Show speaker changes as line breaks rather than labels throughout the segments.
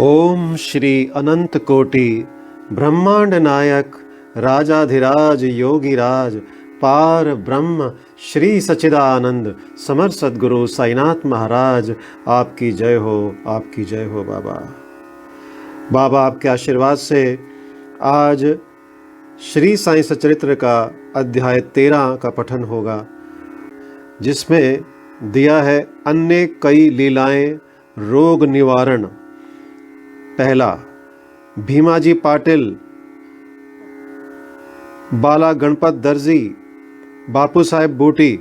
ओम श्री अनंत कोटि ब्रह्मांड नायक राजाधिराज योगीराज पार ब्रह्म श्री सच्चिदानंद समर सद्गुरु साईनाथ महाराज, आपकी जय हो, आपकी जय हो। बाबा आपके आशीर्वाद से आज श्री साईं सच्चरित्र का अध्याय 13 का पठन होगा, जिसमें दिया है अन्य कई लीलाएं रोग निवारण। पहला, भीमाजी पाटिल, बाला गणपत दर्जी, बापू साहेब बूटी,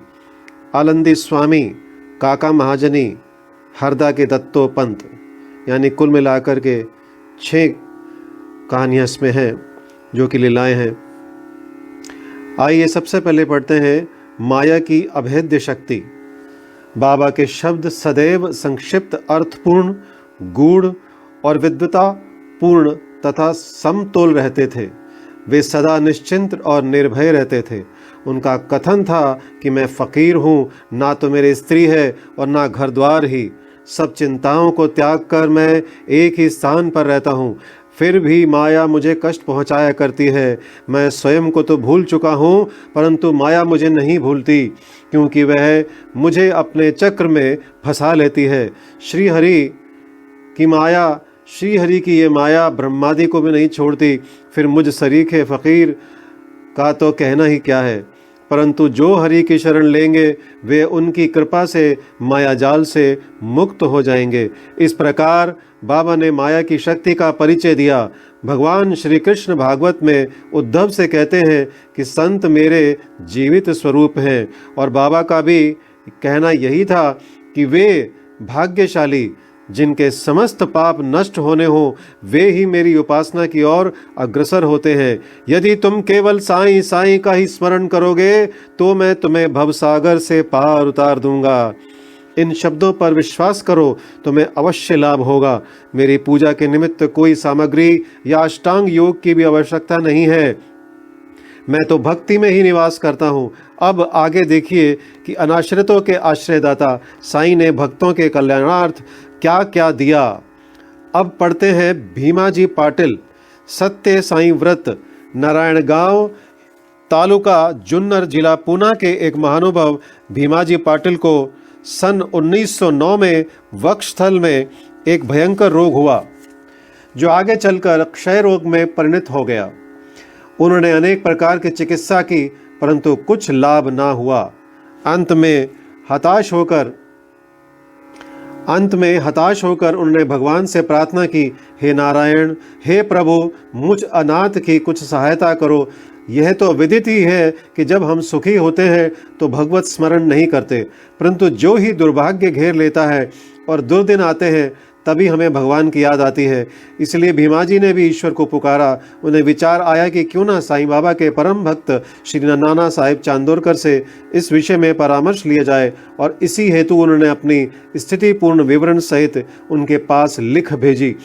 आलंदी स्वामी, काका महाजनी, हरदा के दत्तो पंत, यानी कुल मिलाकर के 6 कहानियां इसमें हैं जो कि लीलाएं हैं। आइए सबसे पहले पढ़ते हैं माया की अभेद्य शक्ति। बाबा के शब्द सदैव संक्षिप्त, अर्थपूर्ण, गूढ़ और विद्वता पूर्ण तथा समतोल रहते थे। वे सदा निश्चिंत और निर्भय रहते थे। उनका कथन था कि मैं फ़कीर हूँ, ना तो मेरी स्त्री है और ना घर द्वार ही। सब चिंताओं को त्याग कर मैं एक ही स्थान पर रहता हूँ, फिर भी माया मुझे कष्ट पहुँचाया करती है। मैं स्वयं को तो भूल चुका हूँ, परंतु माया मुझे नहीं भूलती, क्योंकि वह मुझे अपने चक्र में फंसा लेती है। श्रीहरि की ये माया ब्रह्मादि को भी नहीं छोड़ती, फिर मुझ सरीखे फ़कीर का तो कहना ही क्या है। परंतु जो हरि की शरण लेंगे वे उनकी कृपा से माया जाल से मुक्त हो जाएंगे। इस प्रकार बाबा ने माया की शक्ति का परिचय दिया। भगवान श्री कृष्ण भागवत में उद्धव से कहते हैं कि संत मेरे जीवित स्वरूप हैं, और बाबा का भी कहना यही था कि वे भाग्यशाली जिनके समस्त पाप नष्ट होने हो, वे ही मेरी उपासना की ओर अग्रसर होते हैं। यदि तुम केवल साईं साईं का ही स्मरण करोगे तो मैं तुम्हें भवसागर से पार उतार दूंगा। इन शब्दों पर विश्वास करो, तुम्हें अवश्य लाभ होगा। मेरी पूजा के निमित्त कोई सामग्री या अष्टांग योग की भी आवश्यकता नहीं है। मैं तो भक्ति में ही निवास करता हूँ। अब आगे देखिए कि अनाश्रितों के आश्रयदाता साईं ने भक्तों के कल्याणार्थ क्या क्या दिया। अब पढ़ते हैं भीमाजी पाटिल, सत्य साईं व्रत, नारायण गांव, तालुका जुन्नर, जिला पूना के एक महानुभाव भीमाजी पाटिल को सन 1909 में वक्षस्थल में एक भयंकर रोग हुआ, जो आगे चलकर क्षय रोग में परिणत हो गया। उन्होंने अनेक प्रकार की चिकित्सा की, परंतु कुछ लाभ ना हुआ। अंत में हताश होकर उन्होंने भगवान से प्रार्थना की, हे नारायण, हे प्रभु, मुझ अनाथ की कुछ सहायता करो। यह तो विदित ही है कि जब हम सुखी होते हैं तो भगवत स्मरण नहीं करते, परंतु जो ही दुर्भाग्य घेर लेता है और दुर्दिन आते हैं तभी हमें भगवान की याद आती है। इसलिए भीमाजी ने भी ईश्वर को पुकारा। उन्हें विचार आया कि क्यों ना साईं बाबा के परम भक्त श्री नाना साहिब चांदोरकर से इस विषय में परामर्श लिया जाए, और इसी हेतु उन्होंने अपनी स्थिति पूर्ण विवरण सहित उनके पास लिख भेजी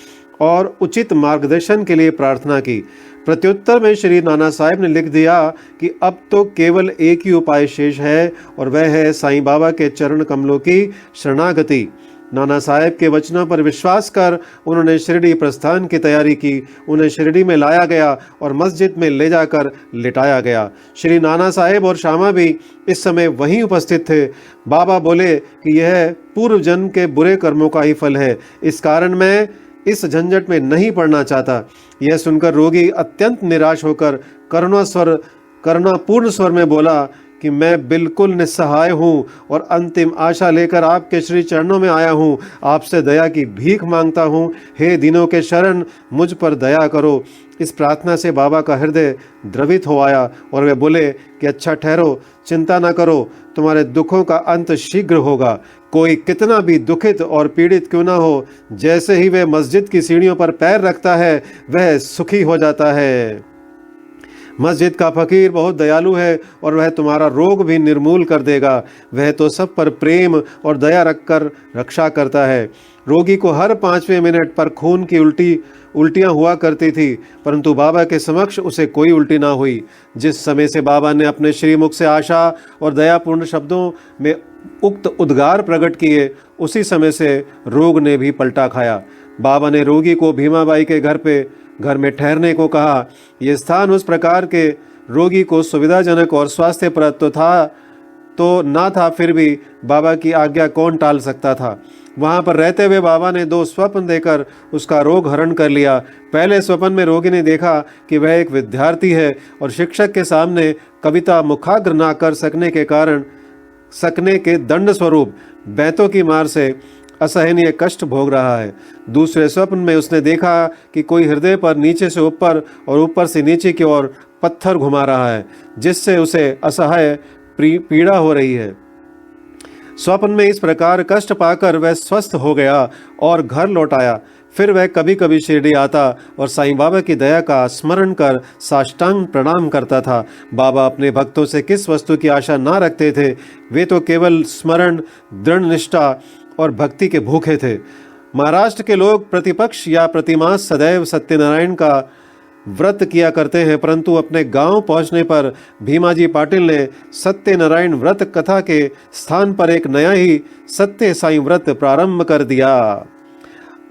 और उचित मार्गदर्शन के लिए प्रार्थना की। प्रत्युत्तर में श्री नाना साहिब ने लिख दिया कि अब तो केवल एक ही उपाय शेष है, और वह है साईं बाबा के चरण कमलों की शरणागति। नाना साहेब के वचनों पर विश्वास कर उन्होंने शिरडी प्रस्थान की तैयारी की। उन्हें शिरडी में लाया गया और मस्जिद में ले जाकर लिटाया गया। श्री नाना साहेब और श्यामा भी इस समय वहीं उपस्थित थे। बाबा बोले कि यह पूर्व जन्म के बुरे कर्मों का ही फल है, इस कारण मैं इस झंझट में नहीं पड़ना चाहता। यह सुनकर रोगी अत्यंत निराश होकर करुणापूर्ण स्वर में बोला कि मैं बिल्कुल निस्सहाय हूँ और अंतिम आशा लेकर आपके श्री चरणों में आया हूँ। आपसे दया की भीख मांगता हूँ। हे दिनों के शरण, मुझ पर दया करो। इस प्रार्थना से बाबा का हृदय द्रवित हो आया और वे बोले कि अच्छा ठहरो, चिंता न करो, तुम्हारे दुखों का अंत शीघ्र होगा। कोई कितना भी दुखित और पीड़ित क्यों ना हो, जैसे ही वह मस्जिद की सीढ़ियों पर पैर रखता है वह सुखी हो जाता है। मस्जिद का फकीर बहुत दयालु है और वह तुम्हारा रोग भी निर्मूल कर देगा। वह तो सब पर प्रेम और दया रखकर रक्षा करता है। रोगी को हर 5वें मिनट पर खून की उल्टियां हुआ करती थी, परंतु बाबा के समक्ष उसे कोई उल्टी ना हुई। जिस समय से बाबा ने अपने श्रीमुख से आशा और दयापूर्ण शब्दों में उक्त उद्गार प्रकट किए, उसी समय से रोग ने भी पलटा खाया। बाबा ने रोगी को भीमाबाई के घर में ठहरने को कहा। यह स्थान उस प्रकार के रोगी को सुविधाजनक और स्वास्थ्यप्रद तो ना था, फिर भी बाबा की आज्ञा कौन टाल सकता था। वहां पर रहते हुए बाबा ने 2 स्वप्न देकर उसका रोग हरण कर लिया। पहले स्वप्न में रोगी ने देखा कि वह एक विद्यार्थी है और शिक्षक के सामने कविता मुखाग्र ना कर सकने के दंड स्वरूप बैंतों की मार से असहनीय कष्ट भोग रहा है। दूसरे स्वप्न में उसने देखा कि कोई हृदय पर नीचे से ऊपर और ऊपर से नीचे की ओर पत्थर घुमा रहा है, जिससे उसे असहाय पीड़ा हो रही है। स्वप्न में इस प्रकार कष्ट पाकर वह स्वस्थ हो गया और घर लौट आया। फिर वह कभी कभी शिरडी आता और साईं बाबा की दया का स्मरण कर साष्टांग प्रणाम करता था। बाबा अपने भक्तों से किस वस्तु की आशा ना रखते थे, वे तो केवल स्मरण, दृढ़ निष्ठा और भक्ति के भूखे थे। महाराष्ट्र के लोग प्रतिपक्ष या प्रतिमास सदैव सत्यनारायण का व्रत किया करते हैं, परंतु अपने गांव पहुंचने पर भीमाजी पाटिल ने सत्यनारायण व्रत कथा के स्थान पर एक नया ही सत्य साईं व्रत प्रारंभ कर दिया।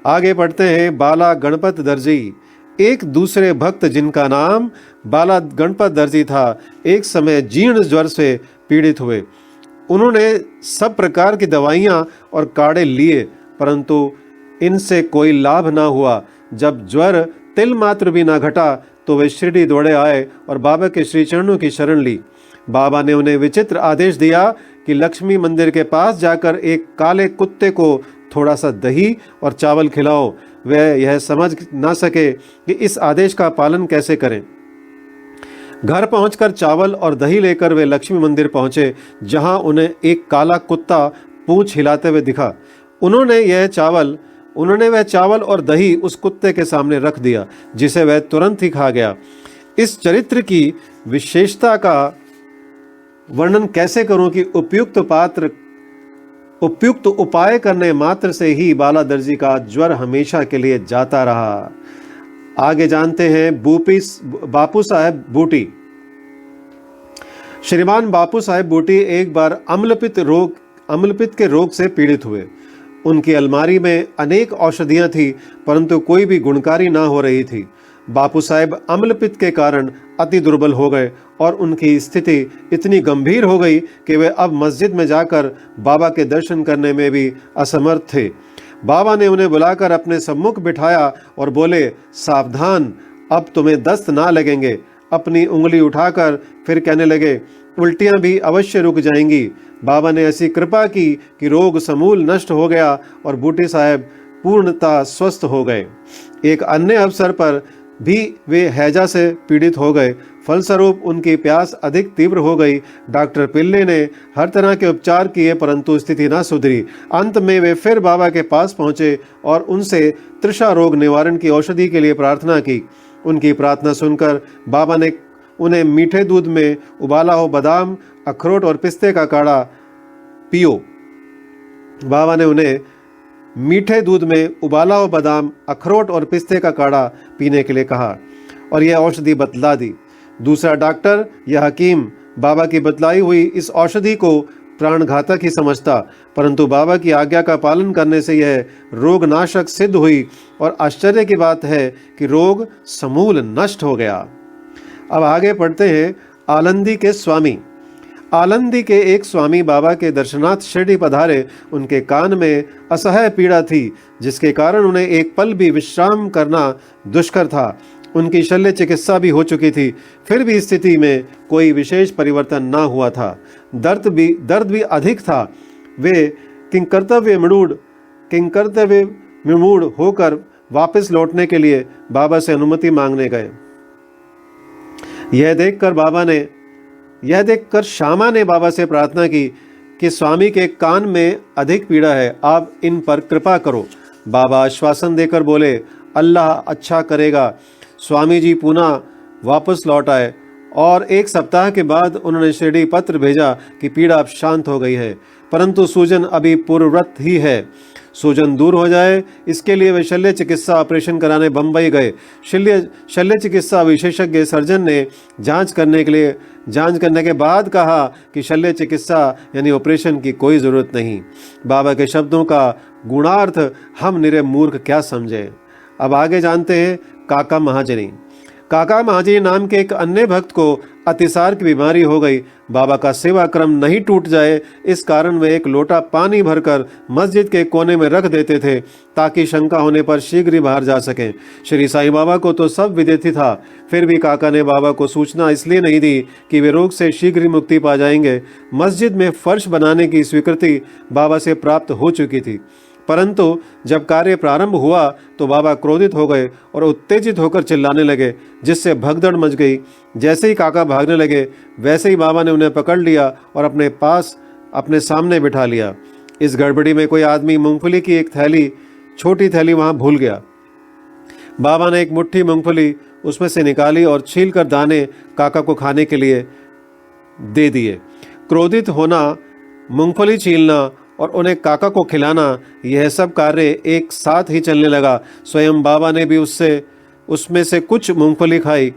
आगे पढ़ते हैं। बाला गणपत दर्जी। एक दूसरे भक्त जिनका नाम बाला गणपत दर्जी था, एक समय जीर्ण ज्वर से पीड़ित हुए। उन्होंने सब प्रकार की दवाइयां और काढ़े लिए, परंतु इनसे कोई लाभ ना हुआ। जब ज्वर तिल मात्र भी ना घटा तो वे शिरडी दौड़े आए और बाबा के श्री चरणों की शरण ली। बाबा ने उन्हें विचित्र आदेश दिया कि लक्ष्मी मंदिर के पास जाकर एक काले कुत्ते को थोड़ा सा दही और चावल खिलाओ। वे यह समझ ना सके कि इस आदेश का पालन कैसे करें। घर पहुंचकर चावल और दही लेकर वे लक्ष्मी मंदिर पहुंचे, जहां उन्हें एक काला कुत्ता पूंछ हिलाते हुए दिखा। उन्होंने वह चावल और दही उस कुत्ते के सामने रख दिया, जिसे वह तुरंत ही खा गया। इस चरित्र की विशेषता का वर्णन कैसे करूं कि उपयुक्त उपाय करने मात्र से ही बाला दर्जी का ज्वर हमेशा के लिए जाता रहा। आगे जानते हैं। बापू साहेब बूटी। श्रीमान बापू साहेब बूटी एक बार अम्लपित्त के रोग से पीड़ित हुए। उनकी अलमारी में अनेक औषधियां थी, परंतु कोई भी गुणकारी ना हो रही थी। बापू साहेब अम्लपित्त के कारण अति दुर्बल हो गए और उनकी स्थिति इतनी गंभीर हो गई कि वे अब मस्जिद में जाकर बाबा के दर्शन करने में भी असमर्थ थे। बाबा ने उन्हें बुलाकर अपने सम्मुख बिठाया और बोले, सावधान, अब तुम्हें दस्त ना लगेंगे। अपनी उंगली उठाकर फिर कहने लगे, उल्टियां भी अवश्य रुक जाएंगी। बाबा ने ऐसी कृपा की कि रोग समूल नष्ट हो गया और बूटी साहब पूर्णतः स्वस्थ हो गए। एक अन्य अवसर पर भी वे हैजा से पीड़ित हो गए। फलस्वरूप उनकी प्यास अधिक तीव्र हो गई। डॉक्टर पिल्ले ने हर तरह के उपचार किए, परंतु स्थिति न सुधरी। अंत में वे फिर बाबा के पास पहुंचे और उनसे तृषा रोग निवारण की औषधि के लिए प्रार्थना की। उनकी प्रार्थना सुनकर बाबा ने उन्हें मीठे दूध में उबाला हो बादाम, अखरोट और पिस्ते का काढ़ा पियो। बाबा ने उन्हें मीठे दूध में उबाला हो बादाम, अखरोट और पिस्ते का काढ़ा पीने के लिए कहा और यह औषधि बतला दी। दूसरा डॉक्टर या हकीम बाबा की बतलाई हुई इस औषधि को प्राणघातक ही समझता, परंतु बाबा की आज्ञा का पालन करने से यह रोगनाशक सिद्ध हुई और आश्चर्य की बात है कि रोग समूल नष्ट हो गया। अब आगे पढ़ते हैं। आलंदी के स्वामी। आलंदी के एक स्वामी बाबा के दर्शनार्थ शिरडी पधारे। उनके कान में असह्य पीड़ा थी, जिसके कारण उन्हें एक पल भी विश्राम करना दुष्कर था। उनकी शल्य चिकित्सा भी हो चुकी थी, फिर भी स्थिति में कोई विशेष परिवर्तन ना हुआ था। दर्द भी अधिक था। वे किंकर्तव्य विमूढ़ होकर वापस लौटने के लिए बाबा से अनुमति मांगने गए। यह देखकर श्यामा ने बाबा से प्रार्थना की कि स्वामी के कान में अधिक पीड़ा है, आप इन पर कृपा करो। बाबा आश्वासन देकर बोले, अल्लाह अच्छा करेगा। स्वामी जी पुनः वापस लौट आए और एक सप्ताह के बाद उन्होंने शिरडी पत्र भेजा कि पीड़ा अब शांत हो गई है, परंतु सूजन अभी पूर्ववत ही है। सूजन दूर हो जाए, इसके लिए वे शल्य चिकित्सा ऑपरेशन कराने बंबई गए। शल्य चिकित्सा विशेषज्ञ सर्जन ने जांच करने के बाद कहा कि शल्य चिकित्सा यानी ऑपरेशन की कोई ज़रूरत नहीं। बाबा के शब्दों का गुणार्थ हम निरे मूर्ख क्या समझे। अब आगे जानते हैं काका महाजनी। काका महाजनी नाम के एक अन्य भक्त को अतिसार की बीमारी हो गई। बाबा का सेवा क्रम नहीं टूट जाए इस कारण वे एक लोटा पानी भरकर मस्जिद के कोने में रख देते थे ताकि शंका होने पर शीघ्र ही बाहर जा सकें। श्री साईं बाबा को तो सब विदित ही था, फिर भी काका ने बाबा को सूचना इसलिए नहीं दी कि वे रोग से शीघ्र ही मुक्ति पा जाएंगे। मस्जिद में फर्श बनाने की स्वीकृति बाबा से प्राप्त हो चुकी थी, परंतु जब कार्य प्रारंभ हुआ तो बाबा क्रोधित हो गए और उत्तेजित होकर चिल्लाने लगे, जिससे भगदड़ मच गई। जैसे ही काका भागने लगे वैसे ही बाबा ने उन्हें पकड़ लिया और अपने पास अपने सामने बिठा लिया। इस गड़बड़ी में कोई आदमी मूंगफली की एक छोटी थैली वहां भूल गया। बाबा ने एक मुट्ठी मूंगफली उसमें से निकाली और छील कर दाने काका को खाने के लिए दे दिए। क्रोधित होना, मूंगफली छीलना और उन्हें काका को खिलाना, यह सब कार्य एक साथ ही चलने लगा। स्वयं बाबा ने भी उसमें से कुछ मूंगफली खाई।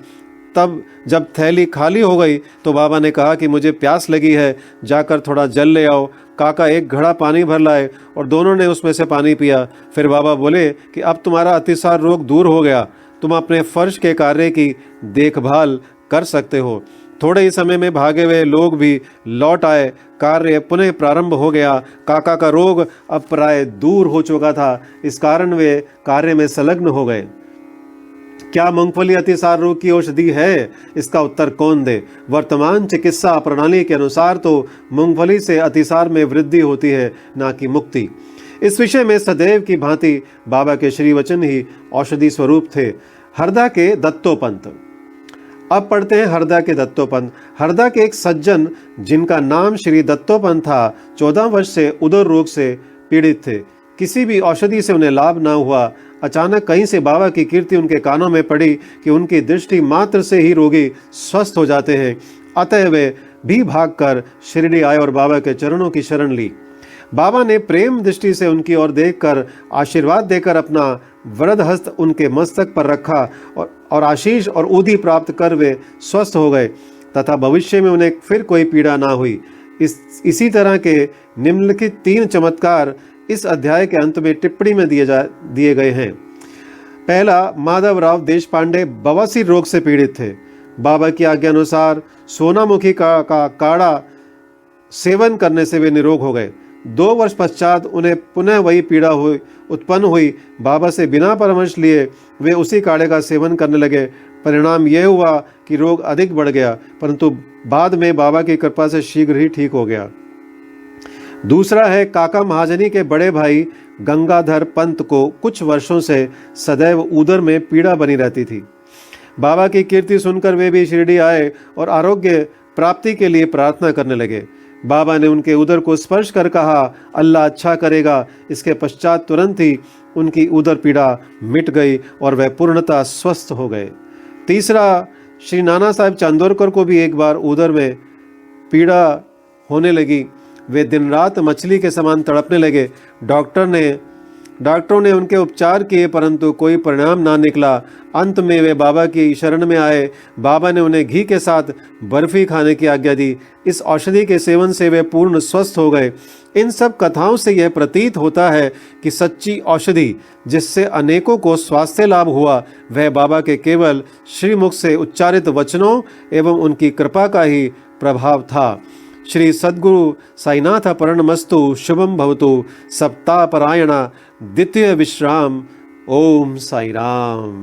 तब जब थैली खाली हो गई तो बाबा ने कहा कि मुझे प्यास लगी है, जाकर थोड़ा जल ले आओ। काका एक घड़ा पानी भर लाए और दोनों ने उसमें से पानी पिया। फिर बाबा बोले कि अब तुम्हारा अतिसार रोग दूर हो गया, तुम अपने फर्श के कार्य की देखभाल कर सकते हो। थोड़े ही समय में भागे हुए लोग भी लौट आए। कार्य पुनः प्रारंभ हो गया। काका का रोग अब प्राय दूर हो चुका था, इस कारण वे कार्य में संलग्न हो गए। क्या मूंगफली अतिसार रोग की औषधि है? इसका उत्तर कौन दे। वर्तमान चिकित्सा प्रणाली के अनुसार तो मूंगफली से अतिसार में वृद्धि होती है, ना कि मुक्ति। इस विषय में सदैव की भांति बाबा के श्री वचन ही औषधि स्वरूप थे। हरदा के दत्तोपंत। अब पढ़ते हैं हरदा के दत्तोपंत। हरदा के एक सज्जन जिनका नाम श्री दत्तोपंत था, 14 वर्ष से उदर रोग से पीड़ित थे। किसी भी औषधि से उन्हें लाभ न हुआ। अचानक कहीं से बाबा की कीर्ति उनके कानों में पड़ी कि उनकी दृष्टि मात्र से ही रोगी स्वस्थ हो जाते हैं। अतः वे भी भागकर शिरडी आए और बाबा के चरणों की शरण ली। बाबा ने प्रेम दृष्टि से उनकी ओर देखकर आशीर्वाद देकर अपना वरद हस्त उनके मस्तक पर रखा और आशीष और उदी प्राप्त कर वे स्वस्थ हो गए तथा भविष्य में उन्हें फिर कोई पीड़ा ना हुई। इसी तरह के निम्नलिखित 3 चमत्कार इस अध्याय के अंत में टिप्पणी में दिए गए हैं। पहला, माधवराव देशपांडे बवासीर रोग से पीड़ित थे। बाबा की आज्ञा अनुसार सोनामुखी का काढ़ा सेवन करने से वे निरोग हो गए। 2 वर्ष पश्चात उन्हें पुनः वही पीड़ा उत्पन्न हुई। बाबा से बिना परामर्श लिए वे उसी काढ़े का सेवन करने लगे। परिणाम यह हुआ कि रोग अधिक बढ़ गया, परंतु बाद में बाबा की कृपा से शीघ्र ही ठीक हो गया। दूसरा है, काका महाजनी के बड़े भाई गंगाधर पंत को कुछ वर्षों से सदैव उदर में पीड़ा बनी रहती थी। बाबा की कीर्ति सुनकर वे भी शिरडी आए और आरोग्य प्राप्ति के लिए प्रार्थना करने लगे। बाबा ने उनके उदर को स्पर्श कर कहा, अल्लाह अच्छा करेगा। इसके पश्चात तुरंत ही उनकी उदर पीड़ा मिट गई और वह पूर्णतः स्वस्थ हो गए। तीसरा, श्री नाना साहब चांदोरकर को भी एक बार उदर में पीड़ा होने लगी। वे दिन रात मछली के समान तड़पने लगे। डॉक्टरों ने उनके उपचार किए, परंतु कोई परिणाम ना निकला। अंत में वे बाबा की शरण में आए। बाबा ने उन्हें घी के साथ बर्फी खाने की आज्ञा दी। इस औषधि के सेवन से वे पूर्ण स्वस्थ हो गए। इन सब कथाओं से यह प्रतीत होता है कि सच्ची औषधि जिससे अनेकों को स्वास्थ्य लाभ हुआ, वह बाबा के केवल श्रीमुख से उच्चारित वचनों एवं उनकी कृपा का ही प्रभाव था। श्री सद्गुरु साईनाथ परणमस्तु। शुभम भवतु। सप्ताह परायणा द्वितीय विश्राम। ओम साई राम।